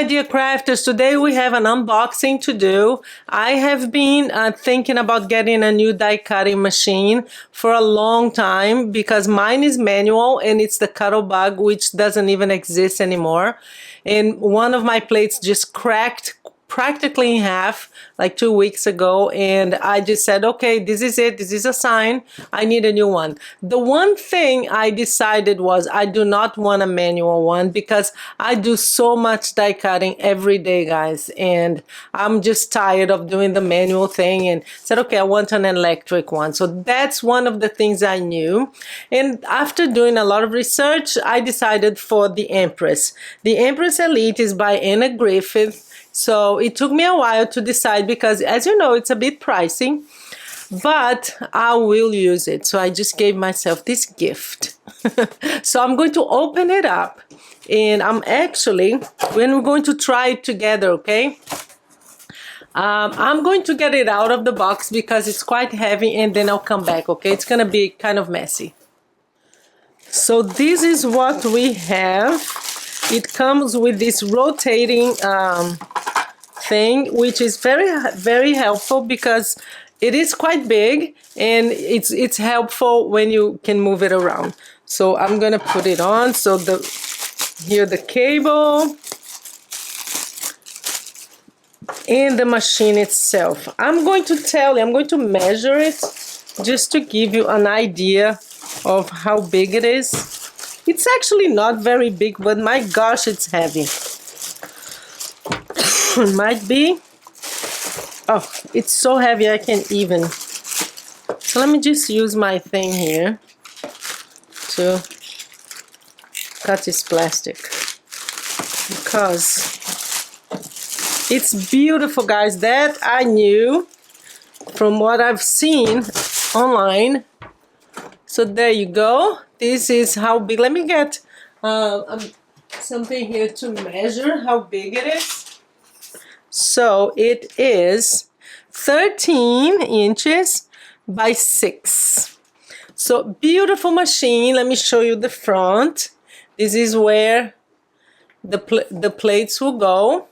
dear crafters, today we have an unboxing to do. I have been thinking about getting a new die cutting machine for a long time because mine is manual and it's the Cuttlebug, which doesn't even exist anymore. And one of my plates just cracked practically in half like 2 weeks ago, and I just said, okay, this is it, this is a sign, I need a new one. The one thing I decided was I do not want a manual one because I do so much die cutting every day, guys, and I'm just tired of doing the manual thing, and said, okay, I want an electric one. So that's one of the things I knew, and after doing a lot of research, I decided for the Empress. The Empress Elite is by Anna Griffin. So it took me a while to decide because, as you know, it's a bit pricey, but I will use it. So I just gave myself this gift. So I'm going to open it up, and we're going to try it together, okay? I'm going to get it out of the box because it's quite heavy, and then I'll come back, okay? It's gonna be kind of messy. So this is what we have. It comes with this rotating thing, which is very helpful because it is quite big, and it's helpful when you can move it around. So I'm gonna put it on. So here the cable and the machine itself. I'm going to measure it just to give you an idea of how big it is. It's actually not very big, but my gosh, it's heavy. Might be. Oh, it's so heavy I can't even. So let me just use my thing here to cut this plastic because it's beautiful, guys. That I knew from what I've seen online. So there you go. This is how big. Let me get something here to measure how big it is. So it is 13 inches by 6. So beautiful machine. Let me show you the front. This is where the plates will go.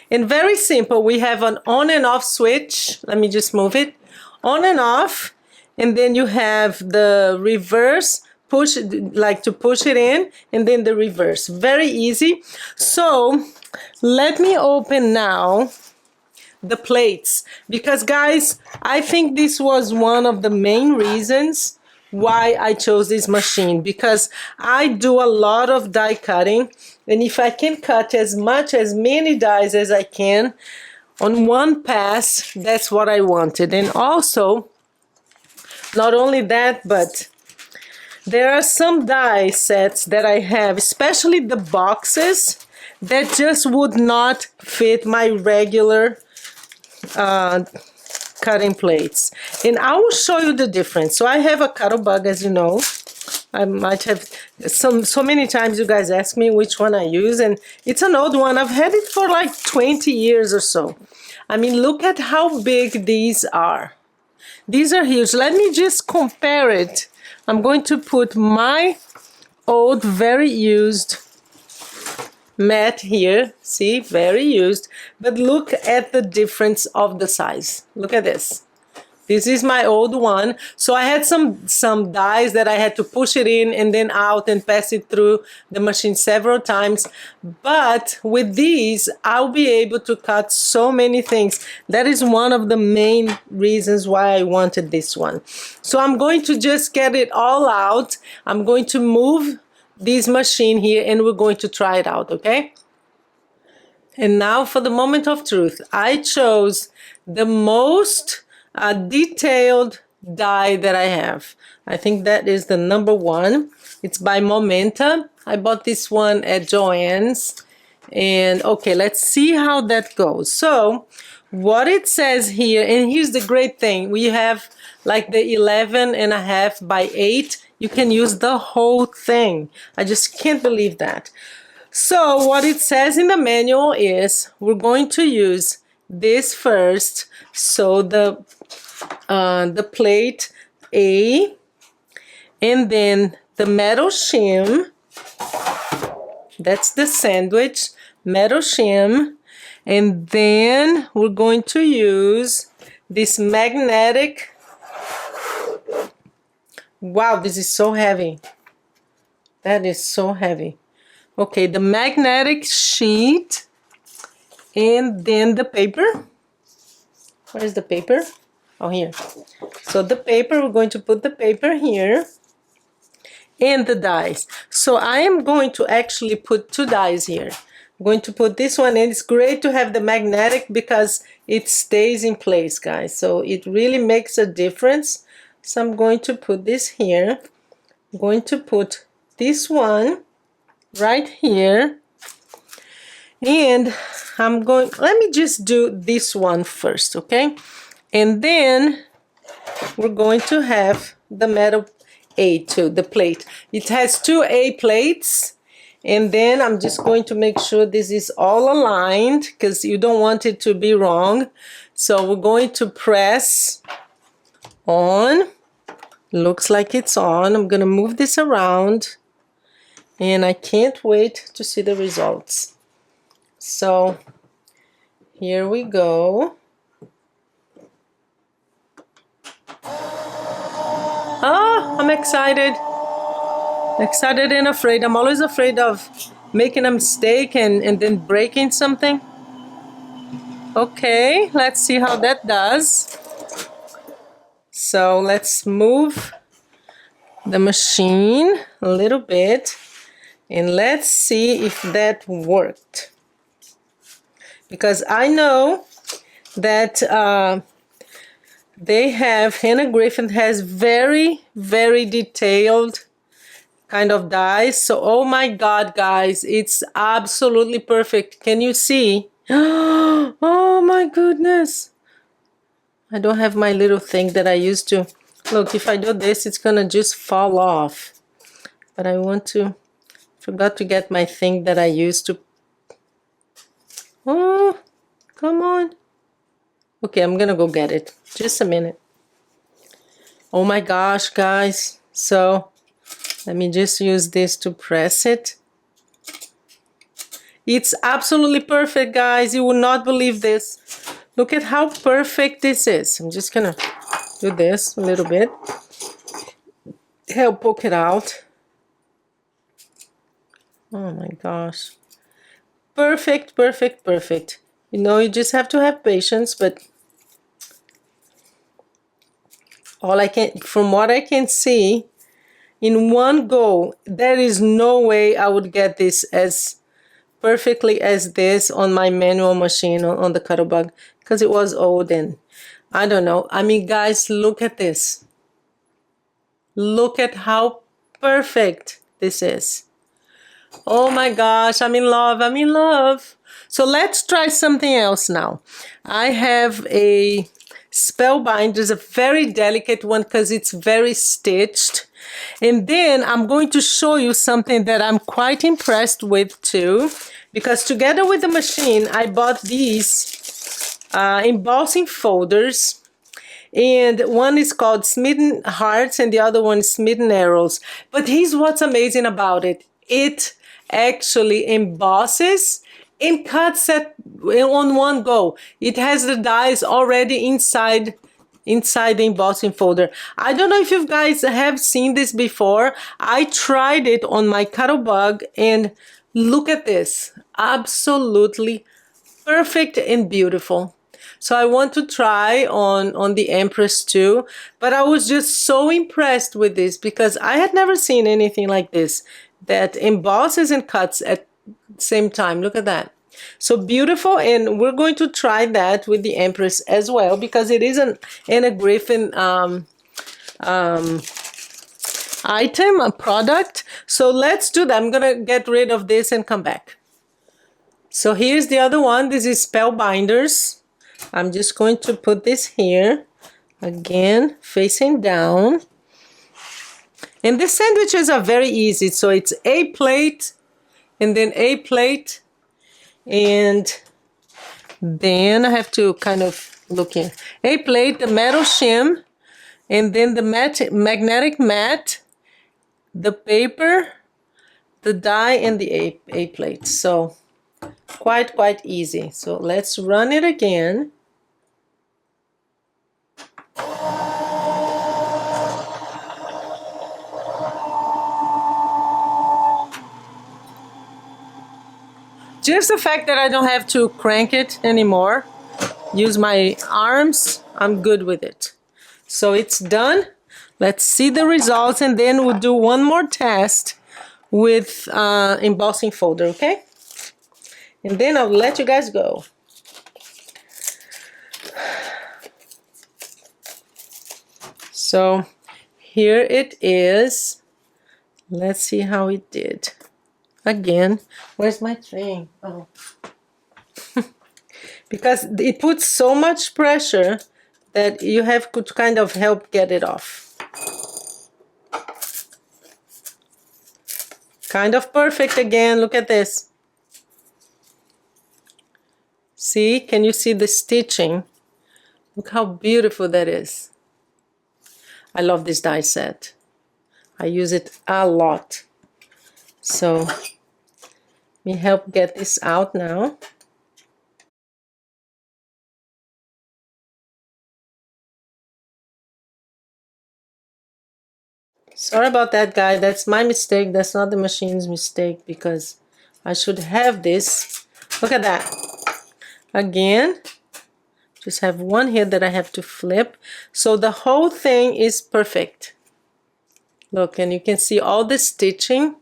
And very simple. We have an on and off switch. Let me just move it. On and off. And then you have the reverse, push, like to push it in, and then the reverse. Very easy. So let me open now the plates, because guys, I think this was one of the main reasons why I chose this machine, because I do a lot of die cutting, and if I can cut as many dies as I can on one pass, that's what I wanted. And also, not only that, but there are some die sets that I have, especially the boxes, that just would not fit my regular cutting plates. And I will show you the difference. So I have a Cuttlebug, as you know. I might have so many times you guys ask me which one I use, and it's an old one. I've had it for like 20 years or so. I mean, look at how big these are. These are huge. Let me just compare it. I'm going to put my old, very used mat here. See, very used. But look at the difference of the size. Look at this. This is my old one. So I had some dies that I had to push it in and then out and pass it through the machine several times. But with these, I'll be able to cut so many things. That is one of the main reasons why I wanted this one. So I'm going to just get it all out. I'm going to move this machine here and we're going to try it out, okay? And now for the moment of truth. I chose the most detailed die that I have. I think that is the number one. It's by Momenta. I bought this one at Joann's. And okay, let's see how that goes. So what it says here, and here's the great thing. We have like the 11.5 by 8. You can use the whole thing. I just can't believe that. So what it says in the manual is we're going to use this first. So the plate A, and then the metal shim, that's the sandwich, metal shim, and then we're going to use this magnetic. Wow, this is so heavy. That is so heavy. Okay, the magnetic sheet, and then the paper. Where is the paper? Oh, here. So the paper, we're going to put the paper here, and the dies. So I am going to actually put 2 dies here. I'm going to put this one, and it's great to have the magnetic because it stays in place, guys. So it really makes a difference. So I'm going to put this here. I'm going to put this one right here. And let me just do this one first, okay? And then we're going to have the metal A2, the plate. It has 2 A plates. And then I'm just going to make sure this is all aligned because you don't want it to be wrong. So we're going to press on. Looks like it's on. I'm going to move this around. And I can't wait to see the results. So here we go. Oh, I'm excited. Excited and afraid. I'm always afraid of making a mistake and then breaking something. Okay, let's see how that does. So let's move the machine a little bit and let's see if that worked. Because I know that Anna Griffin has very, very detailed kind of dies. So, oh my God, guys, it's absolutely perfect. Can you see? Oh my goodness. I don't have my little thing that I used to. Look, if I do this, it's gonna just fall off. But I forgot to get my thing that I used to. Oh, come on. Okay, I'm gonna go get it. Just a minute. Oh my gosh, guys. So, let me just use this to press it. It's absolutely perfect, guys. You will not believe this. Look at how perfect this is. I'm just gonna do this a little bit. Help poke it out. Oh my gosh. Perfect, perfect, perfect. You know, you just have to have patience, but from what I can see, in one go, there is no way I would get this as perfectly as this on my manual machine on the Cuttlebug because it was old and I don't know. I mean, guys, look at this. Look at how perfect this is. Oh my gosh, I'm in love. I'm in love. So let's try something else now. I have a Spellbinders, a very delicate one because it's very stitched. And then I'm going to show you something that I'm quite impressed with too. Because together with the machine, I bought these embossing folders. And one is called Smitten Hearts and the other one is Smitten Arrows. But here's what's amazing about it. It actually embosses and cuts on one go. It has the dies already inside the embossing folder. I don't know if you guys have seen this before. I tried it on my Cuttlebug and look at this. Absolutely perfect and beautiful. So I want to try on the Empress too, but I was just so impressed with this because I had never seen anything like this that embosses and cuts at the same time. Look at that. So beautiful, and we're going to try that with the Empress as well because it is an Anna Griffin item, a product. So let's do that. I'm gonna get rid of this and come back. So here's the other one. This is Spellbinders. I'm just going to put this here again, facing down. And the sandwiches are very easy. So it's a plate and then a plate. And then I have to kind of look in. A plate, the metal shim, and then the magnetic mat, the paper, the die, and the A plate. So Quite easy. So let's run it again. Just the fact that I don't have to crank it anymore, use my arms, I'm good with it. So it's done. Let's see the results, and then we'll do one more test with embossing folder, okay? And then I'll let you guys go. So here it is. Let's see how it did. Again, where's my thing? Oh. Because it puts so much pressure that you have to kind of help get it off. Kind of perfect again. Look at this. See? Can you see the stitching? Look how beautiful that is. I love this die set. I use it a lot. So let me help get this out now. Sorry about that, guy. That's my mistake. That's not the machine's mistake, because I should have this. Look at that. Again, just have one here that I have to flip. So the whole thing is perfect. Look, and you can see all the stitching.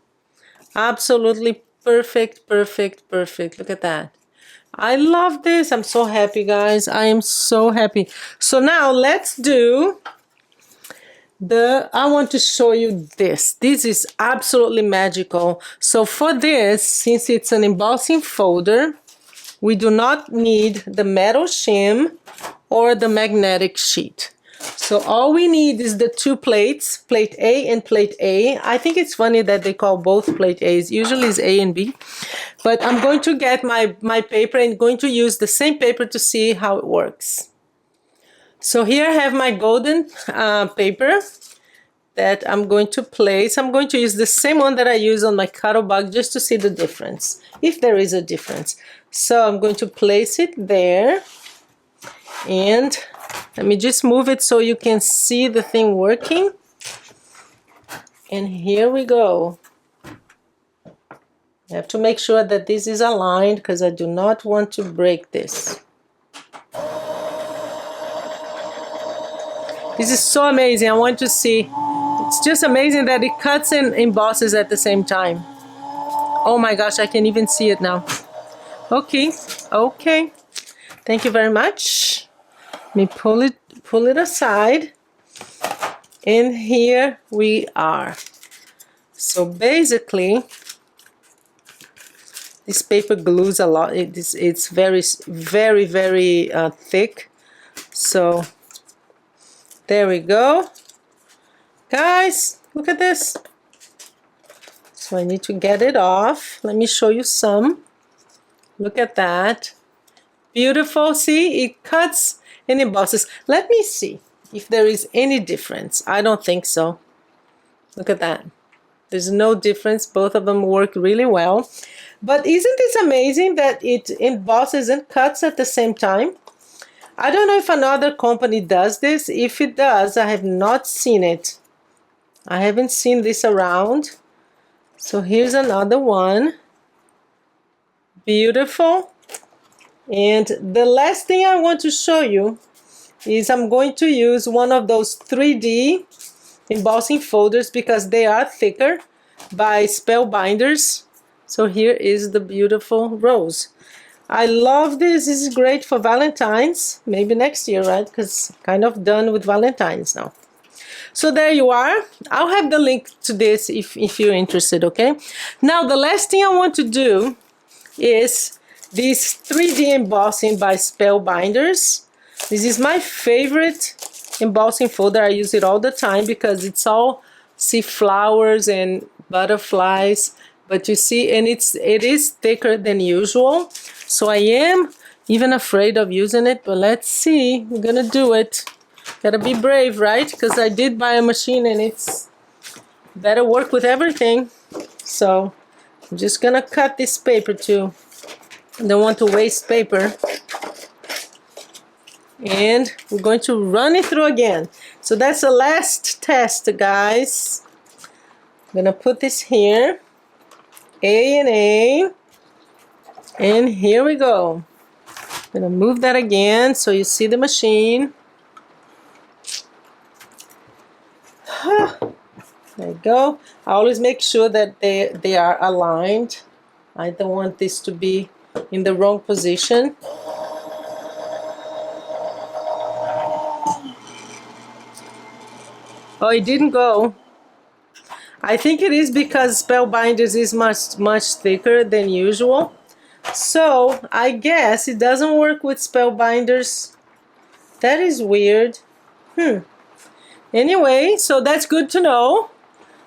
Absolutely perfect, perfect, perfect. Look at that. I love this. I'm so happy, guys. I am so happy. So now let's do I want to show you this. This is absolutely magical. So for this, since it's an embossing folder, we do not need the metal shim or the magnetic sheet. So all we need is the two plates, plate A and plate A. I think it's funny that they call both plate A's. Usually it's A and B. But I'm going to get my paper and going to use the same paper to see how it works. So here I have my golden paper that I'm going to place. I'm going to use the same one that I use on my Cuttlebug just to see the difference, if there is a difference. So I'm going to place it there, and let me just move it so you can see the thing working. And here we go. I have to make sure that this is aligned because I do not want to break this. This is so amazing. I want to see. It's just amazing that it cuts and embosses at the same time. Oh my gosh, I can even see it now. Okay, okay. Thank you very much. Let me pull it aside. And here we are. So basically, this paper glues a lot. It's very thick. So there we go. Guys, look at this. So I need to get it off. Let me show you some. Look at that. Beautiful. See, it cuts and embosses. Let me see if there is any difference. I don't think so. Look at that. There's no difference. Both of them work really well. But isn't this amazing that it embosses and cuts at the same time? I don't know if another company does this. If it does, I have not seen it. I haven't seen this around. So here's another one. Beautiful. And the last thing I want to show you is I'm going to use one of those 3D embossing folders because they are thicker, by Spellbinders. So here is the beautiful rose. I love this. This is great for Valentine's. Maybe next year, right? Because kind of done with Valentine's now. So there you are. I'll have the link to this if you're interested, okay? Now the last thing I want to do is this 3D embossing by Spellbinders. This is my favorite embossing folder. I use it all the time because it's all, see, flowers and butterflies. But you see, and it is thicker than usual. So I am even afraid of using it, but let's see. We're gonna do it. Gotta be brave, right? Because I did buy a machine and it's better work with everything. So I'm just gonna cut this paper too. Don't want to waste paper. And we're going to run it through again. So that's the last test, guys. I'm gonna put this here. A and A. And here we go. I'm gonna move that again so you see the machine. There you go. I always make sure that they are aligned. I don't want this to be in the wrong position. Oh, it didn't go. I think it is because Spellbinders is much thicker than usual. So I guess it doesn't work with Spellbinders. That is weird. Anyway, so that's good to know.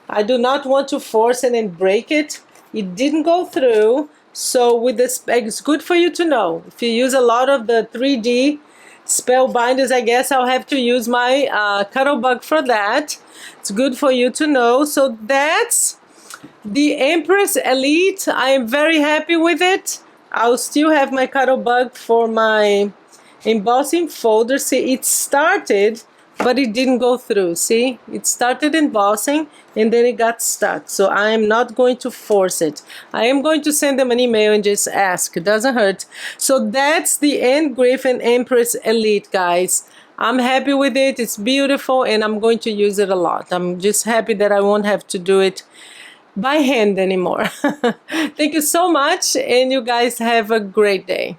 I do not want to force it and break it. It didn't go through. So with this, it's good for you to know. If you use a lot of the 3D Spellbinders, I guess I'll have to use my Cuttlebug for that. It's good for you to know. So that's the Empress Elite. I am very happy with it. I'll still have my Cuttlebug for my embossing folder. See, it started, but it didn't go through. See, it started embossing and then it got stuck. So I am not going to force it. I am going to send them an email and just ask. It doesn't hurt. So that's the Anna Griffin Empress Elite, guys. I'm happy with it. It's beautiful and I'm going to use it a lot. I'm just happy that I won't have to do it by hand anymore. Thank you so much and you guys have a great day.